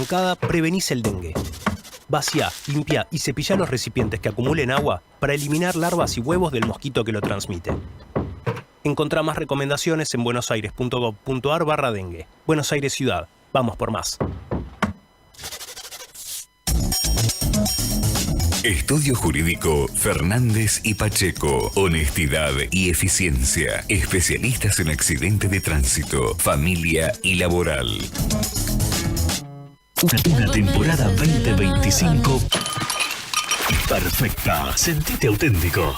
estancada, prevenís el dengue. Vacía, limpia y cepilla los recipientes que acumulen agua para eliminar larvas y huevos del mosquito que lo transmite. Encontrá más recomendaciones en buenosaires.gov.ar/dengue. Buenos Aires Ciudad. Vamos por más. Estudio Jurídico Fernández y Pacheco. Honestidad y eficiencia. Especialistas en accidente de tránsito, familia y laboral. Una temporada 2025 perfecta. Sentite auténtico.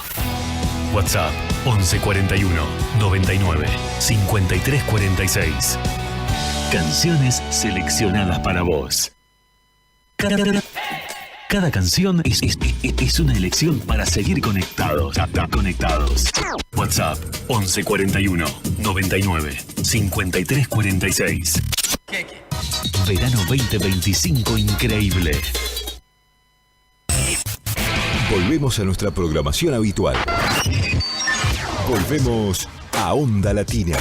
WhatsApp 1141 99 53 46. Canciones seleccionadas para vos. Cada canción es una elección para seguir conectados. WhatsApp 1141 99 53 46. Verano 2025 increíble. Volvemos a nuestra programación habitual. Volvemos a Onda Latina.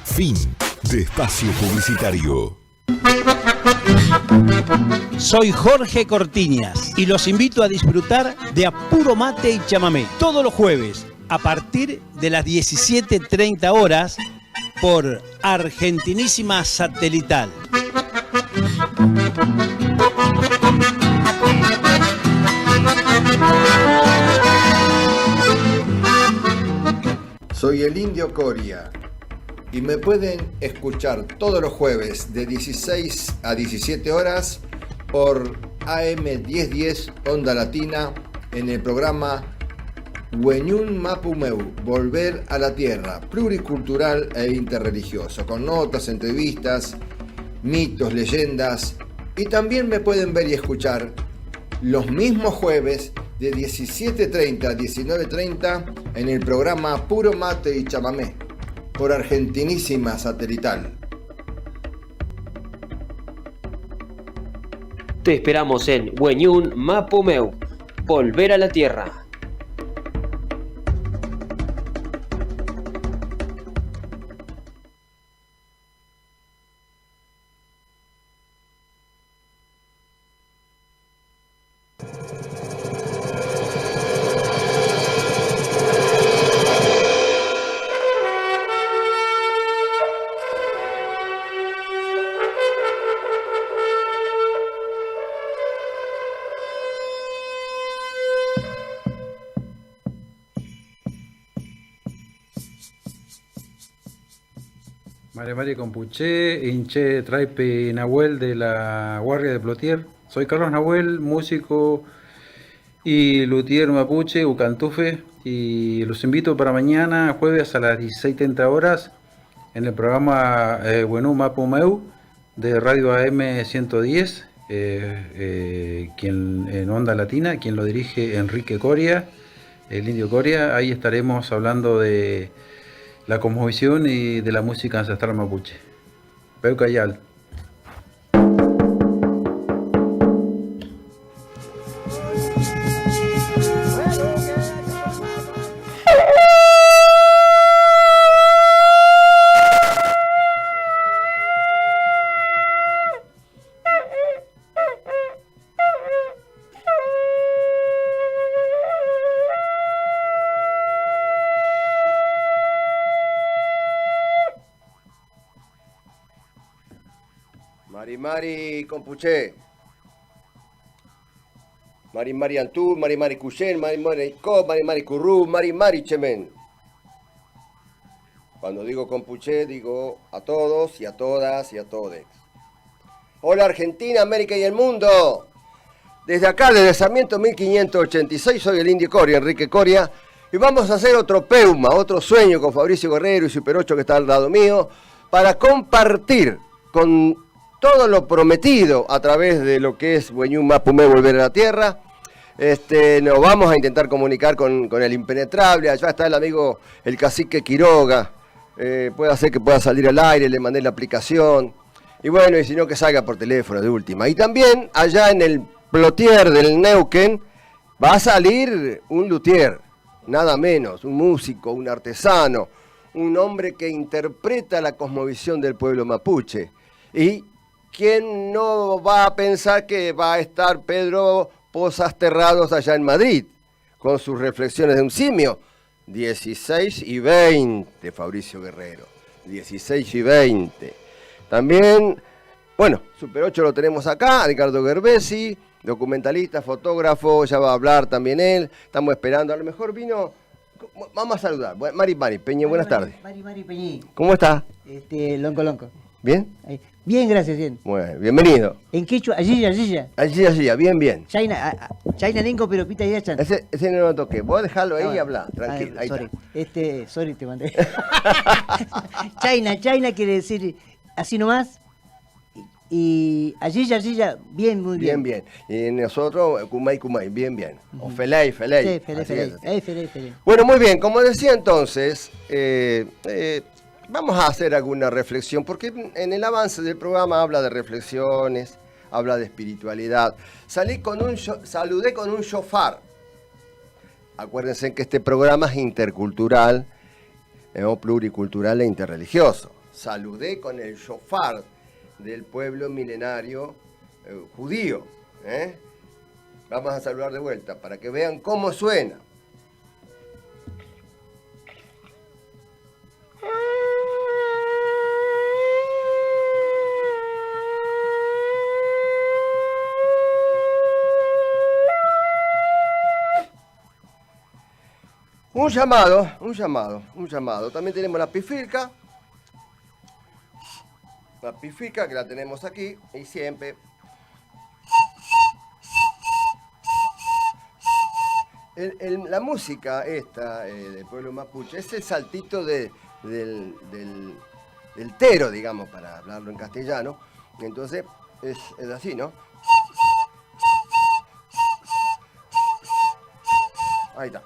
Fin de espacio publicitario. Soy Jorge Cortiñas y los invito a disfrutar de A Puro Mate y Chamamé todos los jueves a partir de las 17:30 horas por Argentinísima Satelital. Soy el Indio Coria y me pueden escuchar todos los jueves de 16 a 17 horas por AM 1010 Onda Latina en el programa Weñún Mapumeu, Volver a la Tierra, pluricultural e interreligioso, con notas, entrevistas, mitos, leyendas, y también me pueden ver y escuchar los mismos jueves de 17:30 a 19:30 en el programa Puro Mate y Chamamé por Argentinísima Satelital. Te esperamos en Weñún Mapumeu, Volver a la Tierra. Mari Compuché, hinché Traipe Nahuel de la Guardia de Plotier. Soy Carlos Nahuel, músico y luthier mapuche, ucantufe, y los invito para mañana, jueves a las 16:30 horas, en el programa Weñún Mapumeu de Radio AM 110, quien en Onda Latina, quien lo dirige Enrique Coria, el Indio Coria. Ahí estaremos hablando de la cosmovisión y de la música ancestral mapuche. Peucayal. Mari Compuché, Mari Antú, Mari Cuyén, Mari Co, Mari Currú, Mari Chemen. Cuando digo Compuché, digo a todos y a todas y a todes. Hola Argentina, América y el mundo. Desde acá, desde Sarmiento 1586, soy el Indio Coria, Enrique Coria, y vamos a hacer otro Peuma, otro sueño con Fabricio Guerrero y Super 8 que está al lado mío, para compartir con todo lo prometido a través de lo que es Weñún Mapumeu, Volver a la Tierra. Nos vamos a intentar comunicar con el impenetrable. Allá está el amigo, el cacique Quiroga. Puede hacer que pueda salir al aire, le mandé la aplicación. Y bueno, y si no, que salga por teléfono de última. Y también allá en el Plotier del Neuquén va a salir un luthier, nada menos, un músico, un artesano, un hombre que interpreta la cosmovisión del pueblo mapuche. Y ¿quién no va a pensar que va a estar Pedro Pozas Terrados allá en Madrid con sus reflexiones de un simio? 16 y 20, Fabricio Guerrero. 16 y 20. También, bueno, Super 8 lo tenemos acá, Ricardo Gerbesi, documentalista, fotógrafo, ya va a hablar también él. Estamos esperando, a lo mejor vino... Vamos a saludar. Mari Peña, buenas tardes. Mari Peñi. ¿Cómo está? Lonco. ¿Bien? Bien, gracias, bien. Bueno, bienvenido. En quechua, allí. Allí, bien. China Lingo, pero pita y achan. Ese no lo toqué. Vos dejalo ahí y habla, tranquilo. Ahí sorry. está. Sorry, te mandé. China quiere decir así nomás. Y allí, bien, muy bien. Bien. Y nosotros, Kumai, bien. O Feley. Sí, Feley. Bueno, muy bien. Como decía entonces, vamos a hacer alguna reflexión, porque en el avance del programa habla de reflexiones, habla de espiritualidad. Saludé con un shofar. Acuérdense que este programa es intercultural, o pluricultural e interreligioso. Saludé con el shofar del pueblo milenario judío. Vamos a saludar de vuelta para que vean cómo suena. Un llamado. También tenemos la pifilca. La pifilca que la tenemos aquí y siempre. La música esta del pueblo mapuche es el saltito del tero, digamos, para hablarlo en castellano. Entonces es así, ¿no? Ahí está.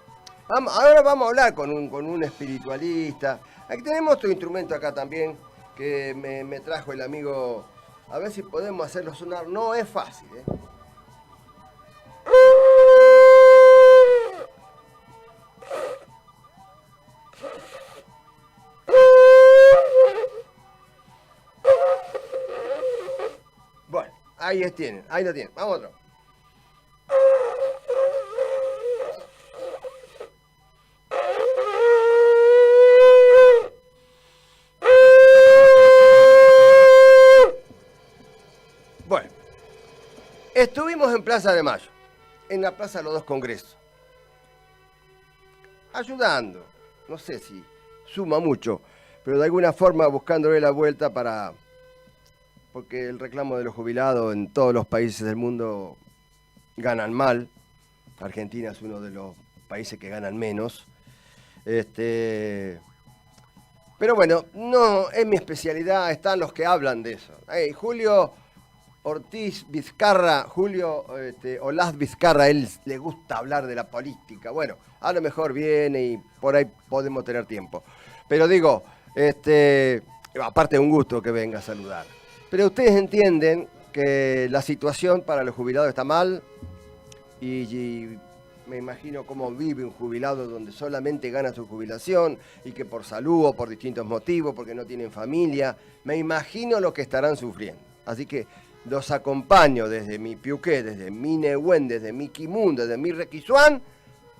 Ahora vamos a hablar con un espiritualista. Aquí tenemos otro instrumento acá también que me trajo el amigo. A ver si podemos hacerlo sonar. No es fácil, ¿eh? Bueno, ahí lo tienen. Vamos otro. Estuvimos en Plaza de Mayo, en la Plaza de los Dos Congresos, ayudando, no sé si suma mucho, pero de alguna forma buscándole la vuelta porque el reclamo de los jubilados en todos los países del mundo ganan mal. Argentina es uno de los países que ganan menos. Pero bueno, no es mi especialidad, están los que hablan de eso. Julio Ortiz Vizcarra, Olaz Vizcarra, él le gusta hablar de la política. Bueno, a lo mejor viene y por ahí podemos tener tiempo. Pero digo, aparte de un gusto que venga a saludar. Pero ustedes entienden que la situación para los jubilados está mal y me imagino cómo vive un jubilado donde solamente gana su jubilación y que por salud o por distintos motivos, porque no tienen familia, me imagino lo que estarán sufriendo. Así que los acompaño desde mi Piuqué, desde mi Nehuen, desde mi Kimun, desde mi Requisuán,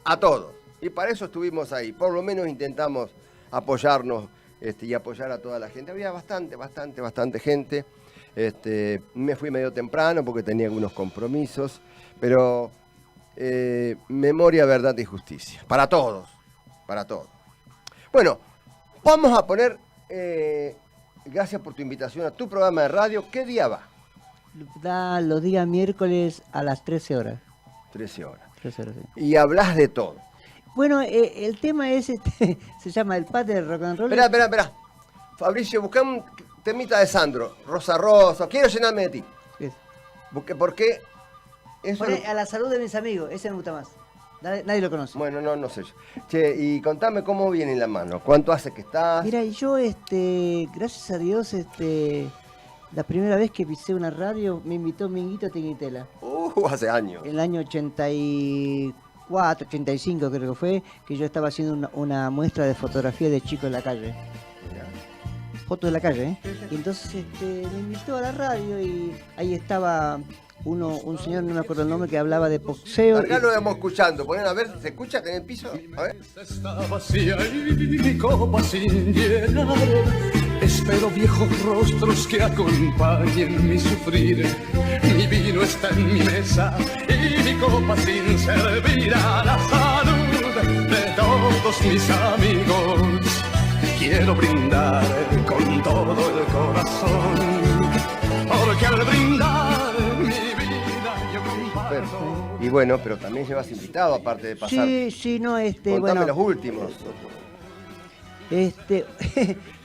a todos. Y para eso estuvimos ahí. Por lo menos intentamos apoyarnos y apoyar a toda la gente. Había bastante gente. Me fui medio temprano porque tenía algunos compromisos. Pero memoria, verdad y justicia. Para todos. Bueno, vamos a poner... gracias por tu invitación a tu programa de radio. ¿Qué día va? Da los días miércoles a las 13 horas. 13 horas. 13 horas, sí. Y hablas de todo. Bueno, el tema es, se llama El Padre del Rock and Roll. Espera. Fabricio, busca un temita de Sandro. Rosa. Quiero llenarme de ti. ¿Por qué? Eso A la salud de mis amigos, ese me gusta más. Nadie lo conoce. Bueno, no sé yo. Che, y contame cómo viene en la mano. ¿Cuánto hace que estás? Mira, yo, gracias a Dios, la primera vez que pisé una radio me invitó Minguito Tinguitela. Hace años. En el año 84, 85 creo que fue, que yo estaba haciendo una muestra de fotografía de chicos en la calle. fotos de la calle, ¿eh? Y entonces me invitó a la radio y ahí estaba un señor, no me acuerdo el nombre, que hablaba de boxeo. Acá lo vamos escuchando, ponen a ver, ¿se escucha en el piso? A ver. Está vacía y mi copa sin llenar. Espero viejos rostros que acompañen mi sufrir. Mi vino está en mi mesa y mi copa sin servir a la salud de todos mis amigos. Quiero brindar con todo el corazón, porque al brindar mi vida yo comparto. Y bueno, pero también llevas invitado, aparte de pasar. Sí, no, Contame bueno, los últimos.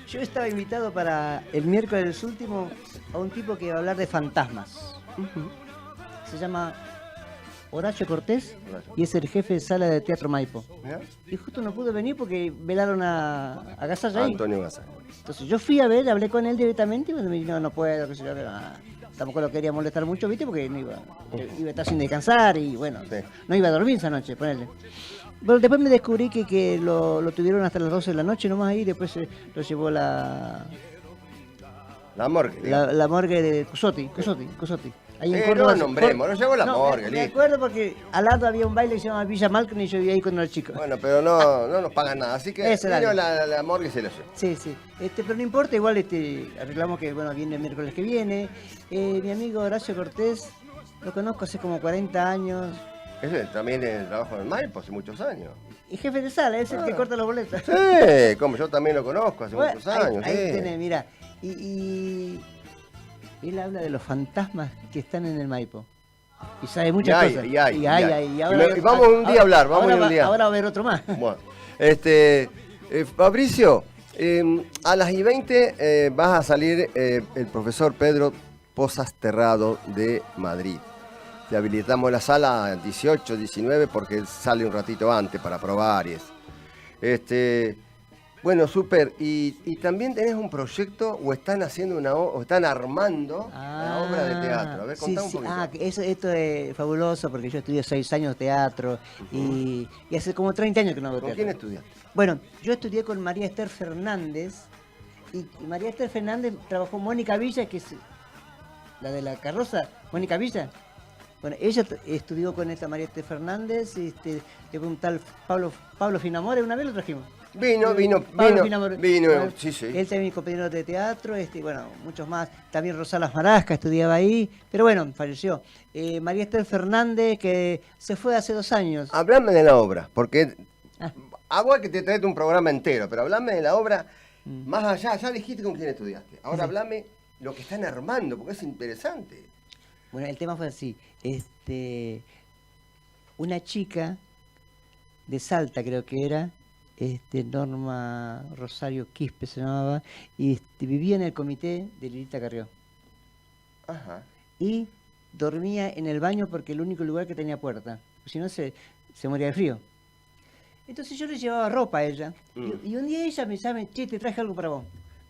yo estaba invitado para el miércoles último a un tipo que va a hablar de fantasmas. Se llama Horacio Cortés y es el jefe de sala de Teatro Maipo. ¿Mirá? Y justo no pudo venir porque velaron a Gasalla ahí. Antonio Gasalla. Entonces yo fui a ver, hablé con él directamente y me dijo, no puedo, qué sé yo, tampoco lo quería molestar mucho, ¿viste? Porque no iba a estar sin descansar y bueno, Sí. no iba a dormir esa noche, ponele. Pero después me descubrí que lo tuvieron hasta las 12 de la noche nomás ahí, después lo llevó la morgue. digamos. la morgue de Cusotti. Ahí en No Córdoba. nombremos, lo llevó la morgue, Me listo. acuerdo porque al lado había un baile que se llama Villa Malcom y yo vivía ahí cuando era chico. Bueno, pero no nos pagan nada, así que Ese, vino dale. la morgue y se lo llevó. Sí. Pero no importa, igual arreglamos que viene el miércoles que viene. Mi amigo Horacio Cortés, lo conozco hace como 40 años. Ese también es el trabajo del Maipo hace muchos años. Y jefe de sala, es el que corta los boletos. Sí, como yo también lo conozco hace Bueno, muchos años. ahí sí. tenés, mira. Y él habla de los fantasmas que están en el Maipo. Y sabe muchas cosas. Y hay. Y ahora- Y vamos un día a hablar, vamos ahora un día. Ahora va a haber otro más. Bueno, Fabricio, a las y 20 vas a salir el profesor Pedro Pozas Terrado de Madrid. Te habilitamos la sala 18, 19 porque sale un ratito antes para probar y eso. Bueno, súper. Y también tenés un proyecto o están haciendo o están armando una obra de teatro. A ver, contá un poquito. Esto es fabuloso porque yo estudié 6 años de teatro y hace como 30 años que no hago ¿Con teatro. quién estudiaste? Bueno, yo estudié con María Esther Fernández y María Esther Fernández trabajó Mónica Villa, que es la de la carroza, Mónica Villa. Bueno, ella estudió con esta María Esther Fernández, de un tal Pablo Finamore, una vez lo trajimos. Vino, sí. Él también mi compañero de teatro, bueno, muchos más. También Rosalas Marasca estudiaba ahí, pero bueno, falleció. María Esther Fernández, que se fue hace 2 años. Hablame de la obra, porque a vos que te traes un programa entero, pero hablame de la obra más allá. Ya dijiste con quién estudiaste. Ahora hablame lo que están armando, porque es interesante. Bueno, el tema fue así. Una chica de Salta, creo que era, Norma Rosario Quispe se llamaba, y vivía en el comité de Lilita Carrió. Ajá. Y dormía en el baño porque el único lugar que tenía puerta. Si no, se moría de frío. Entonces yo le llevaba ropa a ella. Y un día ella me llama, che, te traje algo para vos.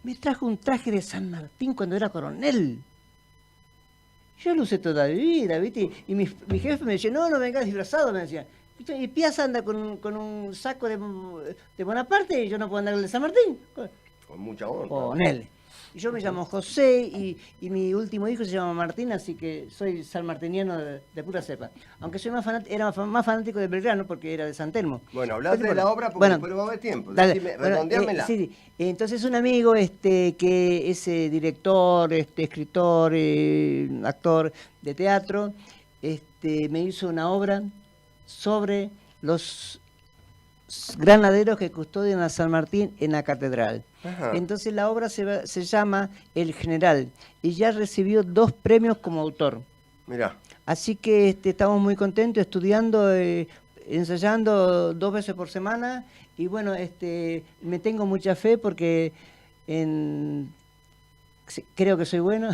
Me trajo un traje de San Martín cuando era coronel. Yo lo usé toda la vida, ¿viste? Y mi jefe me decía, no vengas disfrazado, me decía. Y Piazza anda con un saco de Bonaparte y yo no puedo andar el de San Martín. Con mucha honra. Con él. Y yo me llamo José y mi último hijo se llama Martín, así que soy sanmartiniano de pura cepa. Aunque soy era más fanático de Belgrano porque era de San Telmo. Bueno, hablate de la obra porque después va a haber tiempo. Decime, redondeármela. Sí, entonces un amigo que es director, escritor, actor de teatro, me hizo una obra sobre los granaderos que custodian a San Martín en la catedral. Ajá. Entonces la obra se llama El General y ya recibió 2 premios como autor. Mirá. Así que estamos muy contentos estudiando, ensayando 2 veces por semana y bueno, me tengo mucha fe porque creo que soy bueno,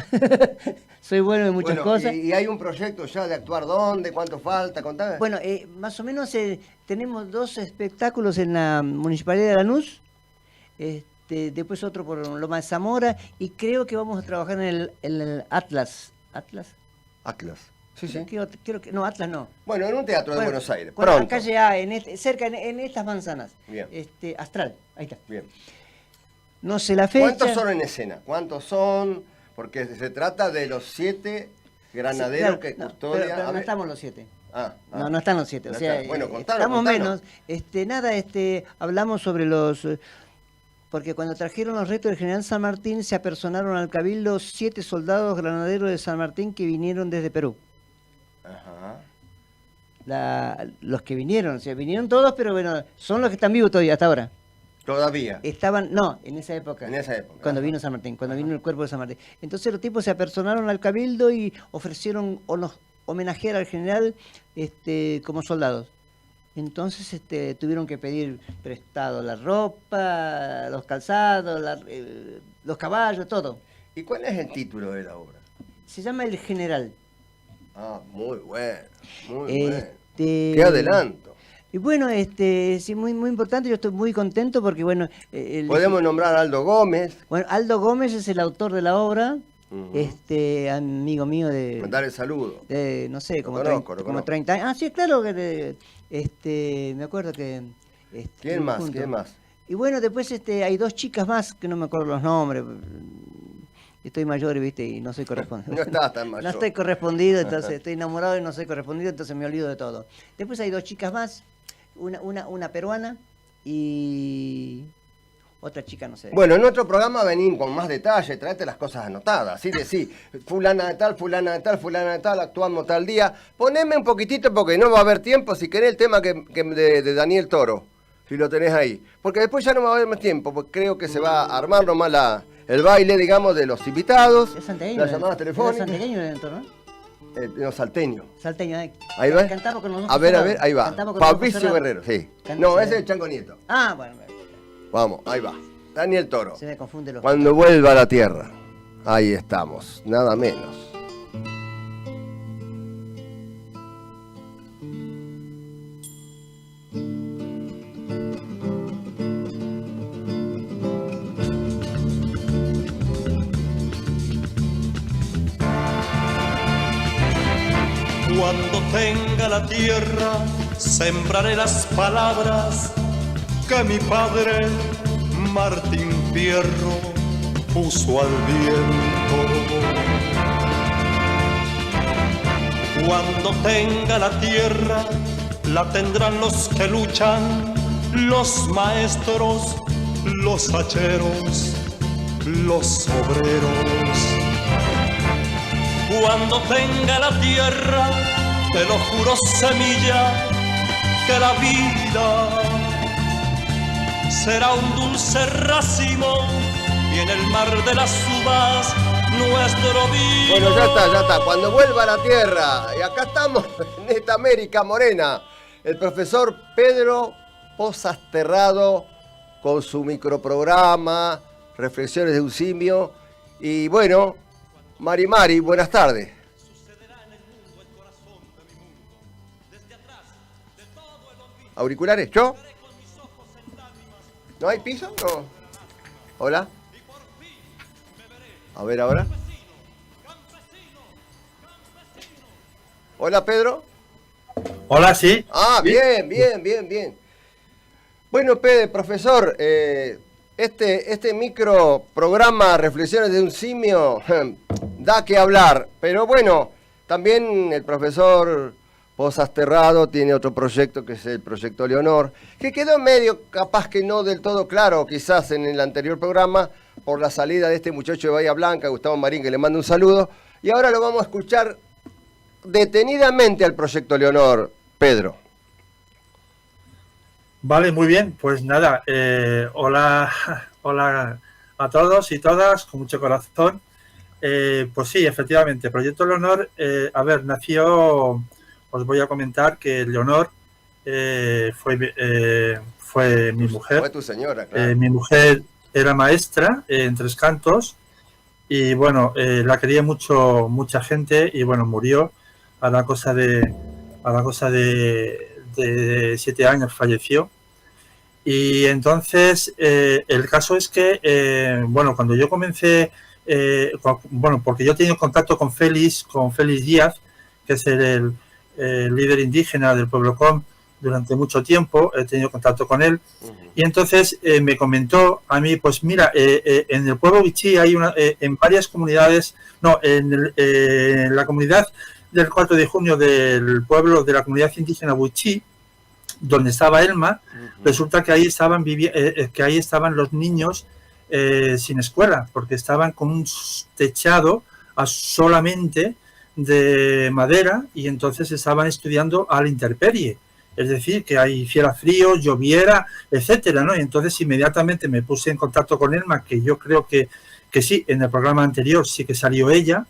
soy bueno en muchas cosas. ¿Y hay un proyecto ya de actuar dónde? ¿Cuánto falta? Contame. Bueno, más o menos tenemos 2 espectáculos en la Municipalidad de Lanús, después otro por Loma de Zamora y creo que vamos a trabajar en el Atlas. ¿Atlas? Sí. Creo que, no, Atlas no. Bueno, en un teatro de Buenos Aires. Bueno, Pronto. en calle A, cerca en estas manzanas. Bien. Astral, ahí está. Bien. No sé la fecha. ¿Cuántos son en escena? ¿Cuántos son? Porque se trata de los 7 granaderos que custodian. Pero no estamos los 7. No, no están los 7. O sea, bueno, contanos, estamos contanos. menos. Hablamos sobre los. Porque cuando trajeron los restos del general San Martín, se apersonaron al cabildo 7 soldados granaderos de San Martín que vinieron desde Perú. Ajá. Los que vinieron, o sea, vinieron todos, pero bueno, son los que están vivos todavía hasta ahora. Todavía. No, en esa época. En esa época. Cuando vino San Martín, cuando vino el cuerpo de San Martín. Entonces los tipos se apersonaron al cabildo y ofrecieron homenajear al general como soldados. Entonces tuvieron que pedir prestado la ropa, los calzados, los caballos, todo. ¿Y cuál es el título de la obra? Se llama El General. Ah, muy bueno, muy bueno. Qué adelanto. Y bueno, sí, muy, muy importante, yo estoy muy contento porque, bueno... Podemos nombrar a Aldo Gómez. Bueno, Aldo Gómez es el autor de la obra, amigo mío de... Mandar el saludo. No sé, como 30 años. Ah, sí, claro, que me acuerdo que... ¿Quién más? ¿Quién más? Y bueno, después hay 2 chicas más, que no me acuerdo los nombres. Estoy mayor, ¿viste? Y no soy correspondido. No estás tan mayor. No estoy correspondido, entonces estoy enamorado y no soy correspondido, entonces me olvido de todo. Después hay 2 chicas más, una peruana y otra chica, no sé. Bueno, en otro programa venimos con más detalle, traete las cosas anotadas. Así de sí, fulana de tal, fulana de tal, fulana de tal, actuamos tal día. Poneme un poquitito porque no va a haber tiempo, si querés el tema de Daniel Toro, si lo tenés ahí. Porque después ya no va a haber más tiempo, porque creo que se va a armar nomás el baile, digamos, de los invitados, Es santeño, las llamadas telefónicas. Es santeño dentro, ¿no? No, salteño. Salteño, Ahí va. Cantamos con los ojos A ver, cerrados. ahí va. Cantamos con los ojos Fabricio cerrados. Guerrero, sí. Canta- No, ese es el Chango Nieto. Ah, bueno, Vamos, ahí va. Daniel Toro. se me confunde los... Cuando vuelva a la tierra. Ahí estamos, nada menos. Cuando tenga la tierra, sembraré las palabras que mi padre Martín Fierro puso al viento. Cuando tenga la tierra, la tendrán los que luchan, los maestros, los hacheros, los obreros. Cuando tenga la tierra, te lo juro, semilla, que la vida será un dulce racimo y en el mar de las uvas nuestro vino. Bueno, ya está. Cuando vuelva a la tierra, y acá estamos en esta América morena, el profesor Pedro Posasterrado con su microprograma, Reflexiones de un simio. Y bueno, Mari, buenas tardes. ¿Auriculares? ¿Yo? ¿No hay piso? No. ¿Hola? A ver ahora. Hola, Pedro. Hola, sí. Ah, ¿Sí? Bien. Bueno, profesor, este micro programa Reflexiones de un simio da que hablar, pero bueno, también el profesor Posasterrado tiene otro proyecto que es el proyecto Leonor, que quedó medio capaz que no del todo claro, quizás en el anterior programa, por la salida de este muchacho de Bahía Blanca, Gustavo Marín, que le mando un saludo, y ahora lo vamos a escuchar detenidamente al proyecto Leonor, Pedro. Vale, muy bien. Pues nada, hola a todos y todas, con mucho corazón. Pues sí, efectivamente, Proyecto Leonor, nació, os voy a comentar que Leonor fue mi mujer. Fue tu señora, claro. Mi mujer era maestra en Tres Cantos y bueno, la quería mucho mucha gente y bueno, murió a la cosa de 7 años, falleció. Y entonces el caso es que cuando yo comencé, porque yo he tenido contacto con Félix Díaz, que es el líder indígena del pueblo Com durante mucho tiempo, he tenido contacto con él, y entonces me comentó a mí, pues mira, en el pueblo Wichí hay en varias comunidades, no, en la comunidad del 4 de junio del pueblo de la comunidad indígena Wichí, donde estaba Elma, resulta que ahí estaban los niños sin escuela, porque estaban con un techado solamente de madera, y entonces estaban estudiando a la intemperie, es decir, que ahí hiciera frío, lloviera, etcétera, ¿no? Y entonces inmediatamente me puse en contacto con Elma, que yo creo que sí, en el programa anterior sí que salió ella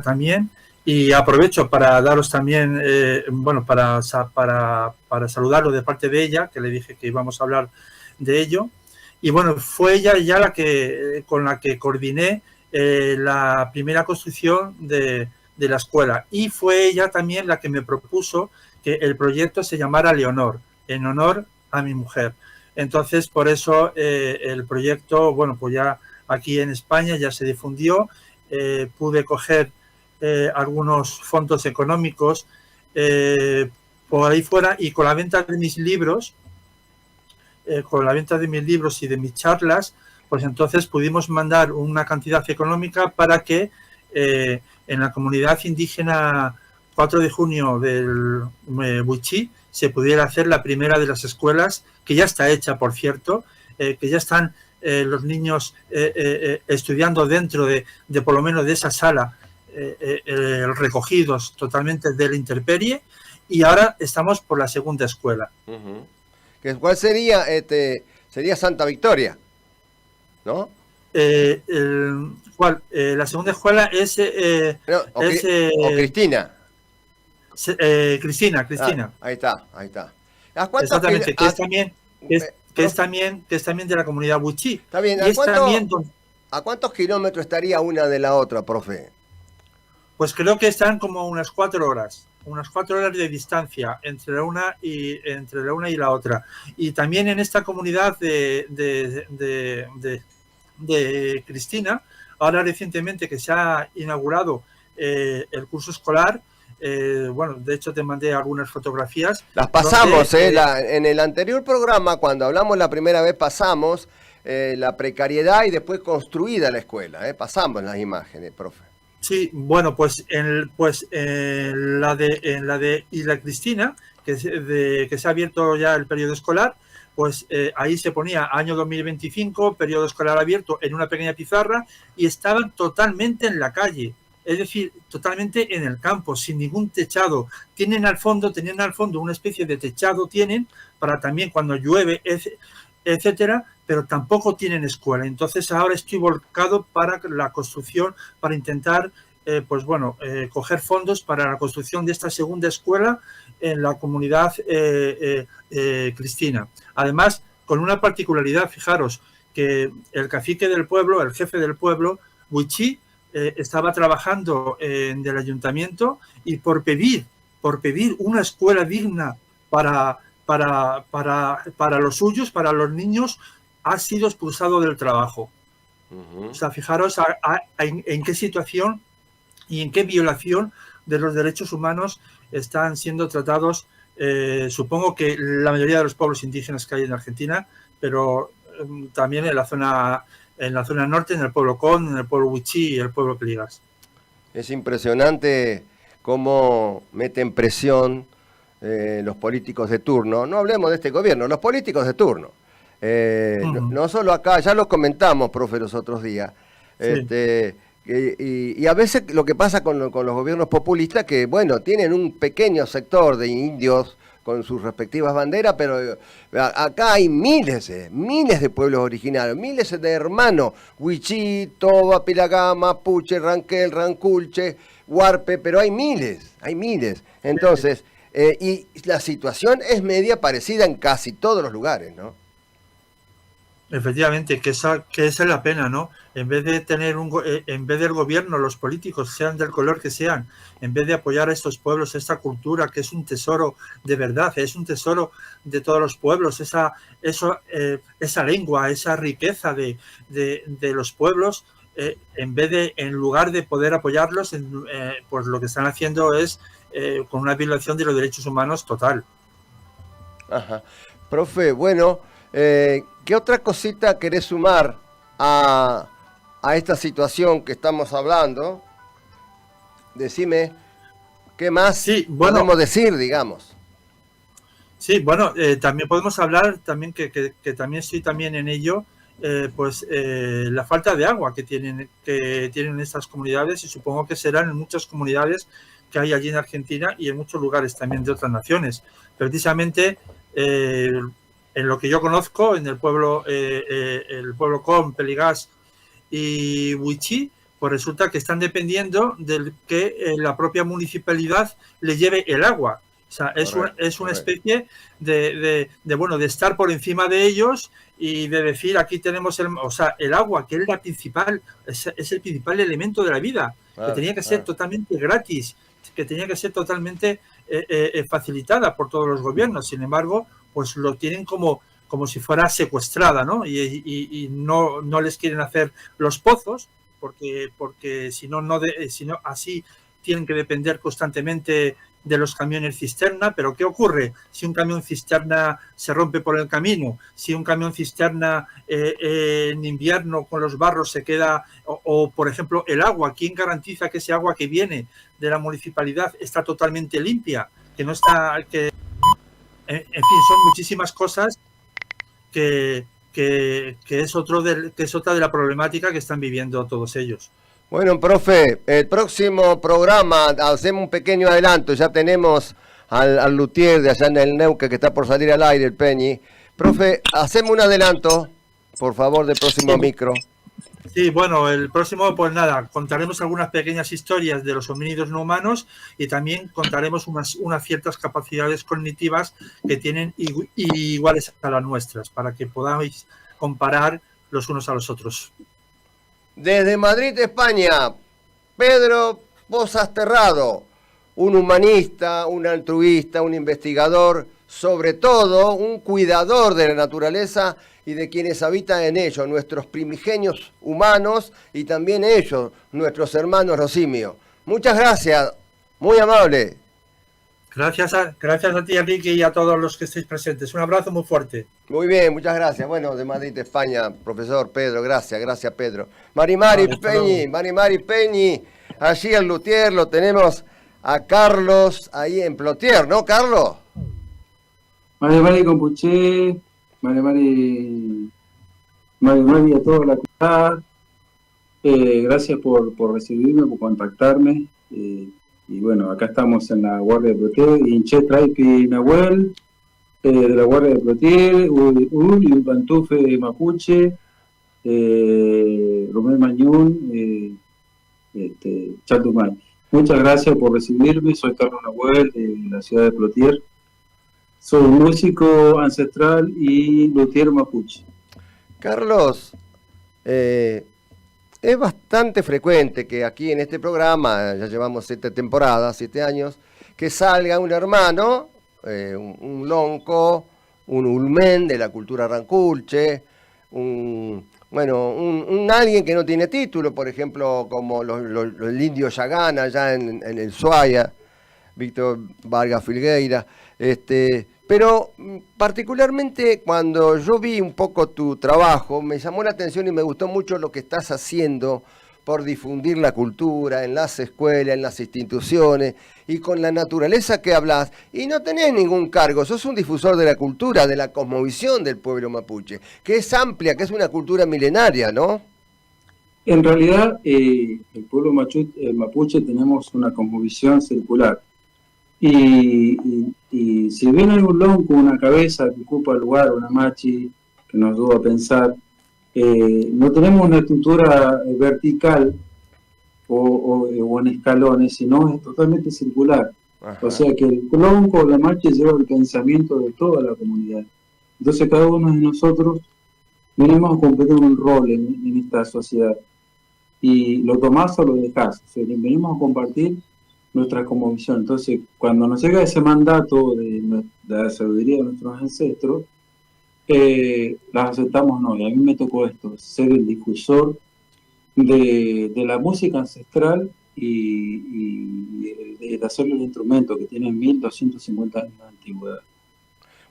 también, y aprovecho para daros también, para saludarlo de parte de ella, que le dije que íbamos a hablar de ello. Y bueno, fue ella ya con la que coordiné la primera construcción de la escuela, y fue ella también la que me propuso que el proyecto se llamara Leonor, en honor a mi mujer. Entonces, por eso el proyecto, bueno, pues ya aquí en España ya se difundió, pude coger algunos fondos económicos por ahí fuera, y con la venta de mis libros, y de mis charlas, pues entonces pudimos mandar una cantidad económica para que en la comunidad indígena 4 de junio del Wichí se pudiera hacer la primera de las escuelas, que ya está hecha, por cierto, que ya están los niños estudiando dentro de por lo menos de esa sala, recogidos totalmente de la intemperie, y ahora estamos por la segunda escuela. ¿Cuál sería? Sería Santa Victoria, ¿no? ¿Cuál? La segunda escuela es... o Cristina. Cristina. Ahí está. Exactamente, que es también de la comunidad Wichí. Está bien. ¿A cuántos kilómetros estaría una de la otra, profe? Pues creo que están como unas 4 horas. Unas 4 horas de distancia entre la una y la otra. Y también en esta comunidad de Cristina, ahora recientemente que se ha inaugurado el curso escolar, de hecho te mandé algunas fotografías. Las pasamos, en el anterior programa, cuando hablamos la primera vez, pasamos la precariedad y después construida la escuela, pasamos las imágenes, profe. Sí, bueno, pues en la de Isla Cristina, que se ha abierto ya el periodo escolar, pues ahí se ponía año 2025, periodo escolar abierto, en una pequeña pizarra, y estaban totalmente en la calle, es decir, totalmente en el campo, sin ningún techado. Tenían al fondo una especie de techado, para también cuando llueve, etcétera, pero tampoco tienen escuela. Entonces ahora estoy volcado para la construcción, para intentar coger fondos para la construcción de esta segunda escuela en la comunidad Cristina. Además, con una particularidad, fijaros, que el cacique del pueblo, el jefe del pueblo, Wichí, estaba trabajando en el ayuntamiento, y por pedir una escuela digna para los suyos, para los niños, ha sido expulsado del trabajo. O sea, fijaros en qué situación y en qué violación de los derechos humanos están siendo tratados, supongo que la mayoría de los pueblos indígenas que hay en Argentina, pero también en la zona norte, en el pueblo Con, en el pueblo Wichí y el pueblo Pligas. Es impresionante cómo meten presión los políticos de turno. No hablemos de este gobierno, los políticos de turno. No solo acá, ya lo comentamos, profe, los otros días. Sí. Y a veces lo que pasa con los gobiernos populistas, que bueno, tienen un pequeño sector de indios con sus respectivas banderas, pero acá hay miles de pueblos originarios, miles de hermanos, Wichí, Toba, Pilagá, Mapuche, Ranquel, Ranculche, Huarpe, pero hay miles. Entonces, y la situación es media parecida en casi todos los lugares, ¿no? Efectivamente, que esa es la pena, ¿no? En vez de en vez del gobierno, los políticos, sean del color que sean, en vez de apoyar a estos pueblos, esta cultura que es un tesoro de verdad, es un tesoro de todos los pueblos, esa lengua, esa riqueza de los pueblos, en lugar de poder apoyarlos, pues lo que están haciendo es con una violación de los derechos humanos total. Ajá. Profe, bueno, ¿qué otra cosita querés sumar a esta situación que estamos hablando? Decime, ¿qué más podemos decir, digamos? Sí, bueno, también podemos hablar, también que también estoy también en ello, la falta de agua que tienen estas comunidades, y supongo que serán en muchas comunidades que hay allí en Argentina y en muchos lugares también de otras naciones. Precisamente en lo que yo conozco, en el pueblo Com, Peligás y Huichí, pues resulta que están dependiendo de que la propia municipalidad le lleve el agua. O sea, es una especie de estar por encima de ellos y de decir, aquí tenemos el agua, que es la principal, es el principal elemento de la vida, que tenía que ser totalmente gratis, que tenía que ser totalmente facilitada por todos los gobiernos. Sin embargo, pues lo tienen como si fuera secuestrada, ¿no? Y no les quieren hacer los pozos, porque si no así tienen que depender constantemente de los camiones cisterna. Pero ¿qué ocurre si un camión cisterna se rompe por el camino? Si un camión cisterna en invierno con los barros se queda, o por ejemplo el agua, ¿quién garantiza que ese agua que viene de la municipalidad está totalmente limpia? Que no está, en fin, son muchísimas cosas que es otra de la problemática que están viviendo todos ellos. Bueno, profe, el próximo programa hacemos un pequeño adelanto. Ya tenemos al luthier de allá en el Neuque que está por salir al aire, el Peñi. Profe, hacemos un adelanto, por favor, del próximo micro. Sí, bueno, el próximo, pues nada, contaremos algunas pequeñas historias de los homínidos no humanos y también contaremos unas ciertas capacidades cognitivas que tienen iguales a las nuestras, para que podáis comparar los unos a los otros. Desde Madrid, España, Pedro Pozas Terrado, un humanista, un altruista, un investigador, sobre todo un cuidador de la naturaleza y de quienes habitan en ellos, nuestros primigenios humanos y también ellos, nuestros hermanos los simios. Muchas gracias, muy amable. Gracias a ti, Enrique, y a todos los que estéis presentes. Un abrazo muy fuerte. Muy bien, muchas gracias. Bueno, de Madrid, España, profesor Pedro, gracias Pedro. Marimari Peñi, allí el luthier, lo tenemos a Carlos ahí en Plotier, ¿no, Carlos? Marimari Compuché, Marimari a toda la comunidad. Gracias por recibirme, por contactarme. Y bueno, acá estamos en la Guardia de Plotier, Inche Traipi Nahuel, de la Guardia de Plotier, Uli Pantufe Mapuche, Romel Mañún, Chatumay. Muchas gracias por recibirme, soy Carlos Nahuel, de la ciudad de Plotier. Soy músico ancestral y luthier mapuche. Carlos, es bastante frecuente que aquí en este programa, ya llevamos 7 temporadas, 7 años, que salga un hermano, un lonco, un ulmen de la cultura ranculche, un alguien que no tiene título, por ejemplo, como el indio Yagana allá en el Suaya, Víctor Vargas Filgueira, pero particularmente cuando yo vi un poco tu trabajo, me llamó la atención y me gustó mucho lo que estás haciendo por difundir la cultura en las escuelas, en las instituciones y con la naturaleza que hablas. Y no tenés ningún cargo, sos un difusor de la cultura, de la cosmovisión del pueblo mapuche, que es amplia, que es una cultura milenaria, ¿no? En realidad, el pueblo mapuche tenemos una cosmovisión circular. Y si bien hay un lonco, una cabeza que ocupa el lugar, una machi que nos ayuda a pensar, no tenemos una estructura vertical o en escalones, sino es totalmente circular. Ajá. O sea que el lonco o la machi lleva el pensamiento de toda la comunidad. Entonces cada uno de nosotros venimos a cumplir un rol en esta sociedad. Y lo tomás o lo dejás. O sea, venimos a compartir nuestra cosmovisión. Entonces, cuando nos llega ese mandato de la sabiduría de nuestros ancestros, las aceptamos, no. Y a mí me tocó esto, ser el difusor de la música ancestral y de hacerle un instrumento que tiene 1250 años de antigüedad.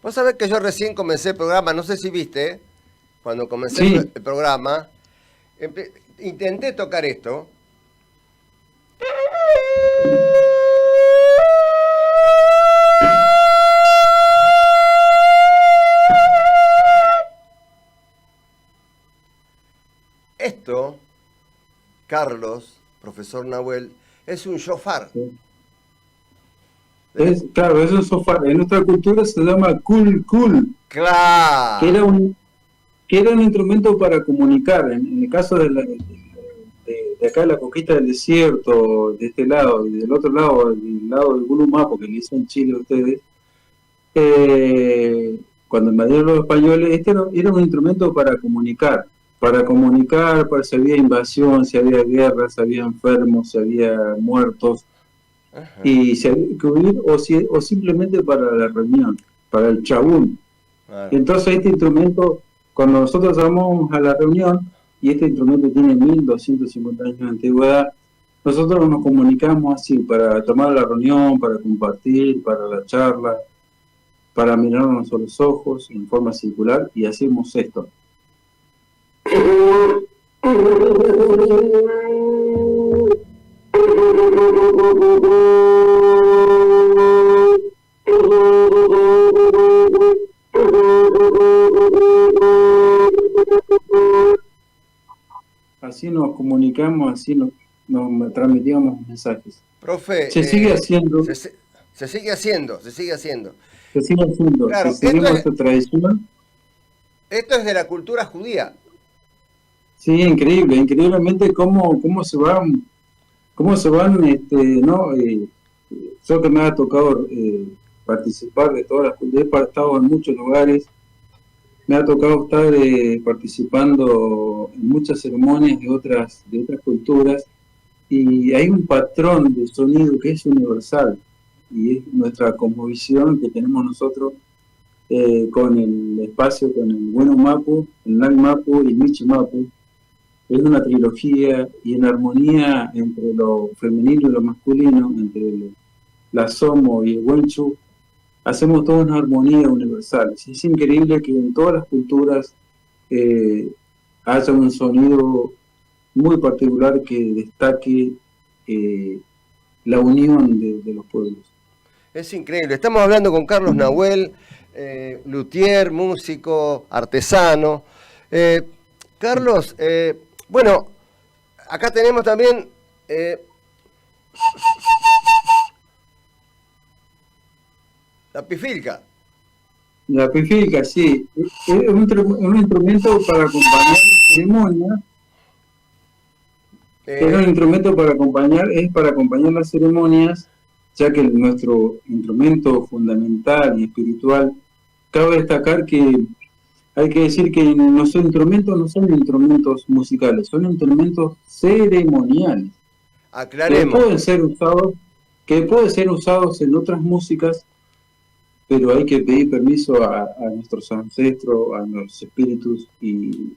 Vos sabés que yo recién comencé el programa, no sé si viste, cuando comencé Sí. el programa, intenté tocar esto. Esto, Carlos, profesor Nahuel, es un shofar. Claro, es un sofá. En nuestra cultura se llama kul. Claro. Que era un instrumento para comunicar. En el caso de acá la conquista del desierto, de este lado, y del otro lado, del lado del Gulumapo, que le hizo en Chile a ustedes, cuando invadieron los españoles, este era un instrumento para comunicar, para si había invasión, si había guerra, si había enfermos, si había muertos, y si había que huir, o simplemente para la reunión, para el chabún. Entonces este instrumento, cuando nosotros vamos a la reunión, y este instrumento tiene 1250 años de antigüedad, nosotros nos comunicamos así, para tomar la reunión, para compartir, para la charla, para mirarnos a los ojos en forma circular, y hacemos esto. Así nos comunicamos, así nos transmitíamos mensajes. Profe, Se sigue haciendo. Se sigue haciendo. Se sigue haciendo. Claro, si seguimos esta tradición. Esto es de la cultura judía. Sí, increíblemente cómo se van, yo que me ha tocado participar de todas las culturas, he estado en muchos lugares, me ha tocado estar participando en muchas ceremonias de otras culturas, y hay un patrón de sonido que es universal, y es nuestra cosmovisión que tenemos nosotros con el espacio, con el Bueno Mapu, el Nag Mapu y Michi Mapu. Es una trilogía y en armonía entre lo femenino y lo masculino, entre la Somo y el Wenchu, hacemos toda una armonía universal. Es increíble que en todas las culturas haya un sonido muy particular que destaque la unión de los pueblos. Es increíble. Estamos hablando con Carlos Nahuel, luthier, músico, artesano. Carlos, bueno, acá tenemos también la pifilca. La pifilca, sí. Es un instrumento para acompañar la ceremonia. Es un instrumento para acompañar las ceremonias, ya que nuestro instrumento fundamental y espiritual, cabe destacar que hay que decir que nuestros instrumentos no son instrumentos musicales, son instrumentos ceremoniales. Aclaremos. Que pueden ser usados en otras músicas, pero hay que pedir permiso a nuestros ancestros, a los espíritus, y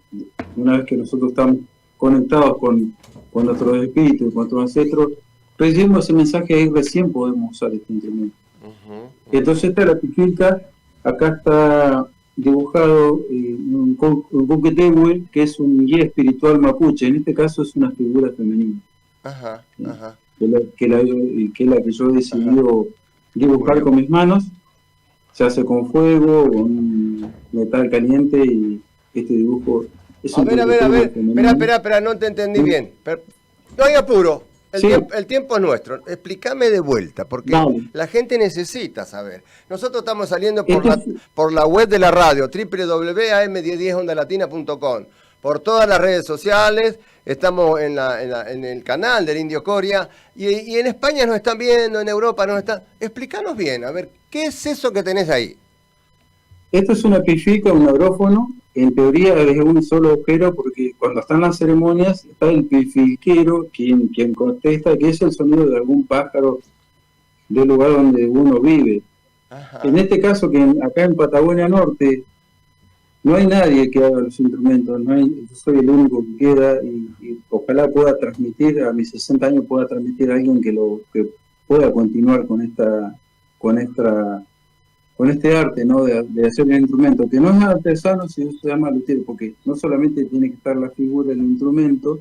una vez que nosotros estamos conectados con nuestros espíritus, con nuestros ancestros, recibimos ese mensaje, ahí recién podemos usar este instrumento. Entonces esta es la pifilca, acá está dibujado un Cuquetehuel, que es un guía espiritual mapuche, en este caso es una figura femenina. Que es la que yo he decidido dibujar con mis manos. Se hace con fuego, con metal caliente, y este dibujo es un Espera, no te entendí bien. No hay apuro. El tiempo es nuestro. Explícame de vuelta, porque la gente necesita saber. Nosotros estamos saliendo por la web de la radio, www.am1010ondalatina.com, por todas las redes sociales, estamos en el canal del Indio Coria, y en España nos están viendo, en Europa nos están... Explícanos bien, a ver, ¿qué es eso que tenés ahí? Esto es una pifilca, un agrófono. En teoría es un solo agujero, porque cuando están las ceremonias está el pifilquero quien contesta, que es el sonido de algún pájaro del lugar donde uno vive. En este caso, que acá en Patagonia Norte no hay nadie que haga los instrumentos, yo soy el único que queda, y ojalá pueda transmitir, a mis 60 años pueda transmitir a alguien que pueda continuar con esta con este arte, ¿no? De hacer el instrumento, que no es artesano, sino se llama luthier, porque no solamente tiene que estar la figura del instrumento,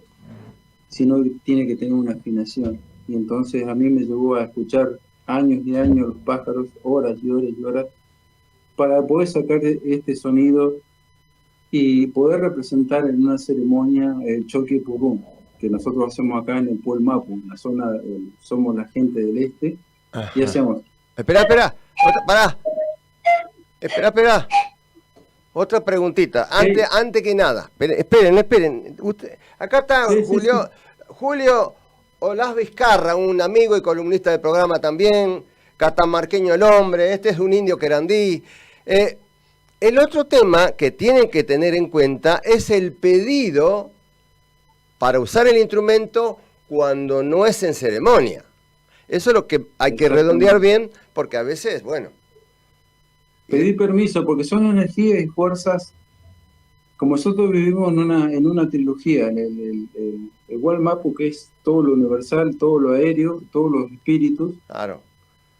sino que tiene que tener una afinación. Y entonces a mí me llevó a escuchar años y años los pájaros, horas y horas y horas, para poder sacar este sonido y poder representar en una ceremonia el choque purum, que nosotros hacemos acá en el Pueblo Mapu, en la zona, somos la gente del este, y hacemos... Espera. Espera. Otra preguntita. Antes que nada. Esperen. Acá está Julio Olaz Vizcarra, un amigo y columnista del programa también. Catamarqueño el hombre. Este es un indio querandí. El otro tema que tienen que tener en cuenta es el pedido para usar el instrumento cuando no es en ceremonia. Eso es lo que hay que redondear bien, porque a veces, bueno... Pedir permiso, porque son energías y fuerzas, como nosotros vivimos en una trilogía, el Wal Mapu, que es todo lo universal, todo lo aéreo, todos los espíritus. Claro.